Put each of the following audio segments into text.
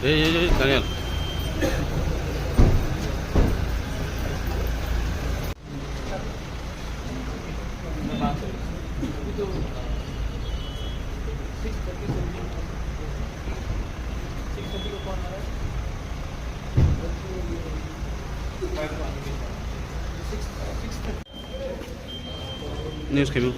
Daniel. News cable.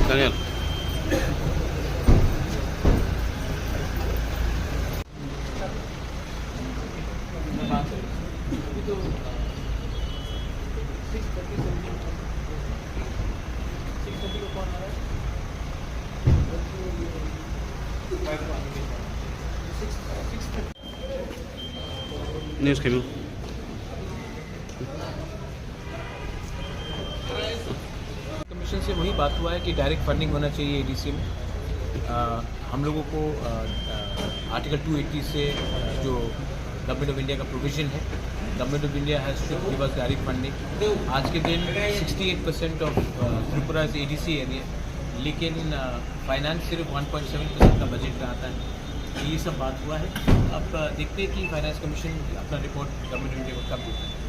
Daniel. News cable. Commission से वही बात हुआ है कि डायरेक्ट फंडिंग होना चाहिए एडीसी में। हम लोगों को आर्टिकल 280 से जो गवर्नमेंट ऑफ इंडिया का प्रोविजन है, government of India has to give us direct funding. आज के दिन 68% ऑफ त्रिपुरा एडीसी एरिया, लेकिन फाइनेंस सिर्फ 1.7% का बजट में आता है। ये सब बात हुआ है। अब देखते हैं कि फाइनेंस कमीशन अपना रिपोर्ट गवर्नमेंट ऑफ इंडिया को कब देता है।